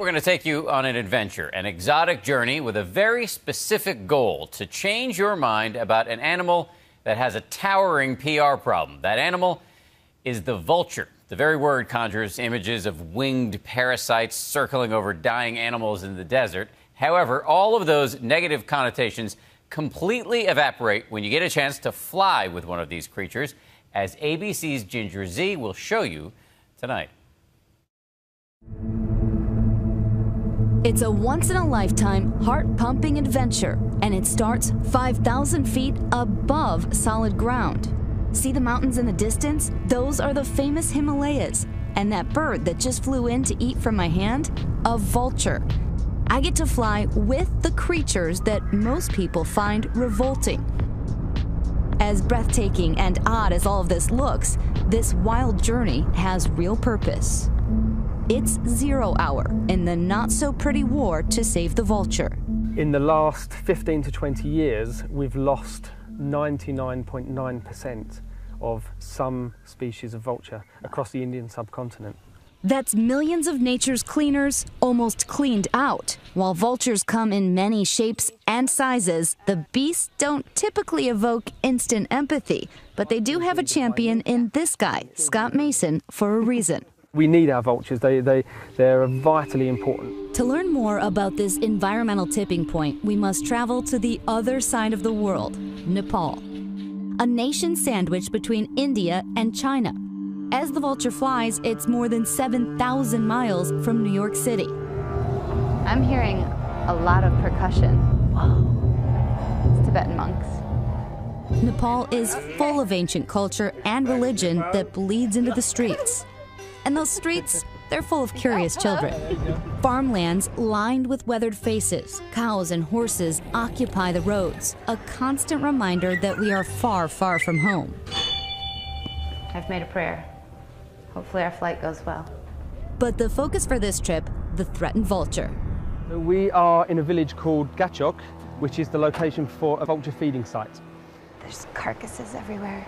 We're going to take you on an adventure, an exotic journey with a very specific goal to change your mind about an animal that has a towering PR problem. That animal is the vulture. The very word conjures images of winged parasites circling over dying animals in the desert. However, all of those negative connotations completely evaporate when you get a chance to fly with one of these creatures, as ABC's Ginger Z will show you tonight. It's a once-in-a-lifetime, heart-pumping adventure, and it starts 5,000 feet above solid ground. See the mountains in the distance? Those are the famous Himalayas. And that bird that just flew in to eat from my hand? A vulture. I get to fly with the creatures that most people find revolting. As breathtaking and odd as all of this looks, this wild journey has real purpose. It's 0 hour in the not-so-pretty war to save the vulture. In the last 15 to 20 years, we've lost 99.9% of some species of vulture across the Indian subcontinent. That's millions of nature's cleaners almost cleaned out. While vultures come in many shapes and sizes, the beasts don't typically evoke instant empathy, but they do have a champion in this guy, Scott Mason, for a reason. We need our vultures. They're vitally important. To learn more about this environmental tipping point, we must travel to the other side of the world, Nepal, a nation sandwiched between India and China. As the vulture flies, it's more than 7,000 miles from New York City. I'm hearing a lot of percussion. Whoa. It's Tibetan monks. Nepal is full of ancient culture and religion that bleeds into the streets. And those streets, they're full of curious children. Farmlands lined with weathered faces, cows and horses occupy the roads, a constant reminder that we are far, far from home. I've made a prayer. Hopefully our flight goes well. But the focus for this trip, the threatened vulture. We are in a village called Gachok, which is the location for a vulture feeding site. There's carcasses everywhere.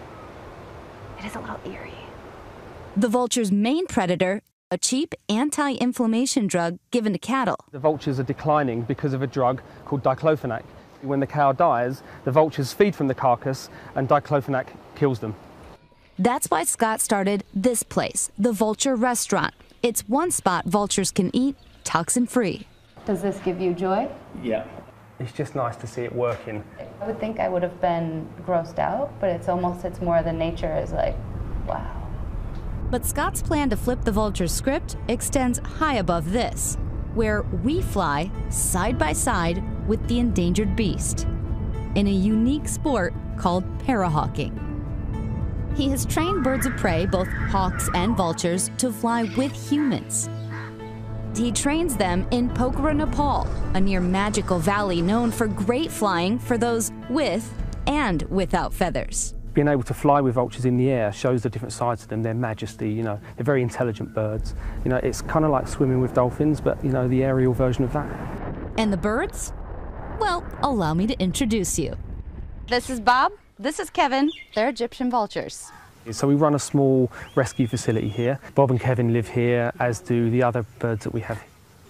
It is a little eerie. The vulture's main predator, a cheap anti-inflammation drug given to cattle. The vultures are declining because of a drug called diclofenac. When the cow dies, the vultures feed from the carcass and diclofenac kills them. That's why Scott started this place, the Vulture Restaurant. It's one spot vultures can eat toxin-free. Does this give you joy? Yeah. It's just nice to see it working. I would think I would have been grossed out, but it's more the nature is like, wow. But Scott's plan to flip the vulture's script extends high above this, where we fly side by side with the endangered beast in a unique sport called Parahawking. He has trained birds of prey, both hawks and vultures, to fly with humans. He trains them in Pokhara, Nepal, a near magical valley known for great flying for those with and without feathers. Being able to fly with vultures in the air shows the different sides to them, their majesty, they're very intelligent birds. It's kind of like swimming with dolphins, but, the aerial version of that. And the birds? Well, allow me to introduce you. This is Bob. This is Kevin. They're Egyptian vultures. So we run a small rescue facility here. Bob and Kevin live here, as do the other birds that we have.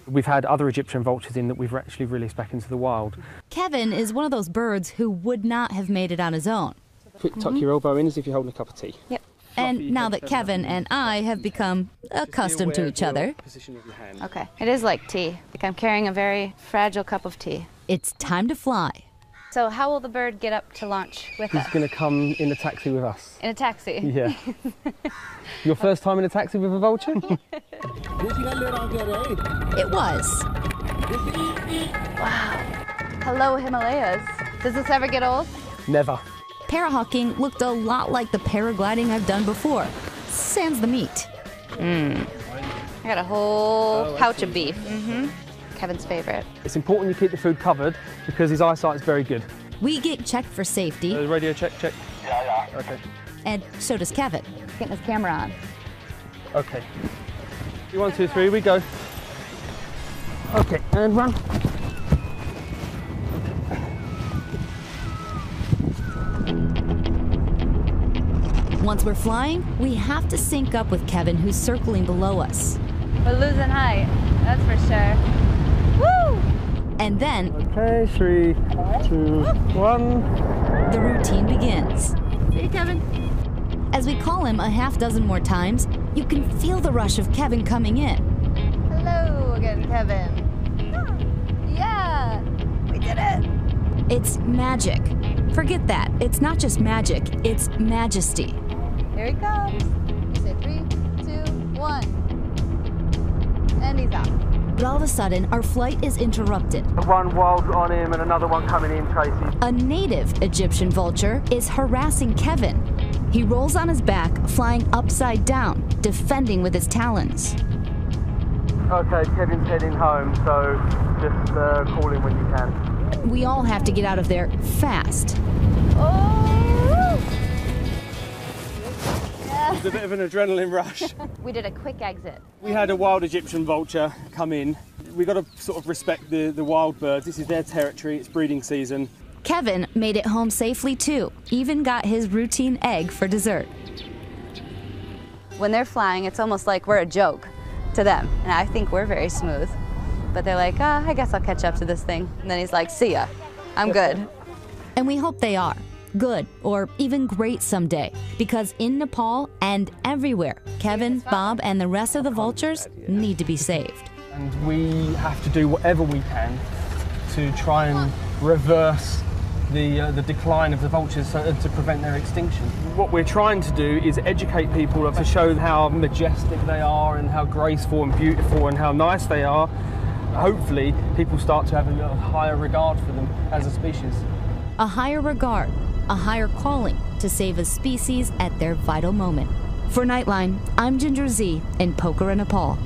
We've had other Egyptian vultures in that we've actually released back into the wild. Kevin is one of those birds who would not have made it on his own. Quick tuck your elbow in as if you're holding a cup of tea. Yep. And now that Kevin and I have become accustomed to each other, Okay, it is like tea. Like I'm carrying a very fragile cup of tea. it's time to fly. So how will the bird get up to launch with us? He's going to come in a taxi with us. In a taxi? Yeah. Your first time in a taxi with a vulture? It was. Wow. Hello, Himalayas. Does this ever get old? Never. Parahawking looked a lot like the paragliding I've done before, sans the meat. I got a whole pouch of beef. Kevin's favorite. It's important you keep the food covered because his eyesight is very good. We get checked for safety. Radio check. Yeah. Okay. And so does Kevin. Getting his camera on. Okay. 1, 2, 3, we go. Okay, and run. Once we're flying, we have to sync up with Kevin, who's circling below us. We're losing height, that's for sure. And then, Okay, 3, 2, 1. the routine begins. Hey, Kevin. As we call him a half dozen more times, you can feel the rush of Kevin coming in. Hello again, Kevin. Yeah, we did it. It's magic. Forget that. It's not just magic, it's majesty. Here he comes. You say 3, 2, 1. And he's out. But all of a sudden, our flight is interrupted. One wild's on him and another one coming in, Tracy. A native Egyptian vulture is harassing Kevin. He rolls on his back, flying upside down, defending with his talons. Okay, Kevin's heading home, so just call him when you can. We all have to get out of there fast. Oh! Yeah. It's a bit of an adrenaline rush. We did a quick exit. We had a wild Egyptian vulture come in. We've got to sort of respect the wild birds. This is their territory, it's breeding season. Kevin made it home safely too, even got his routine egg for dessert. When they're flying, it's almost like we're a joke to them. And I think we're very smooth. But they're like, I guess I'll catch up to this thing. And then he's like, see ya, I'm good. And we hope they are good or even great someday, because in Nepal and everywhere, Kevin, Bob, and the rest of the vultures need to be saved. And we have to do whatever we can to try and reverse the decline of the vultures to prevent their extinction. What we're trying to do is educate people to show how majestic they are and how graceful and beautiful and how nice they are. Hopefully, people start to have a little higher regard for them as a species. A higher regard, a higher calling to save a species at their vital moment. For Nightline, I'm Ginger Z in Pokhara, Nepal.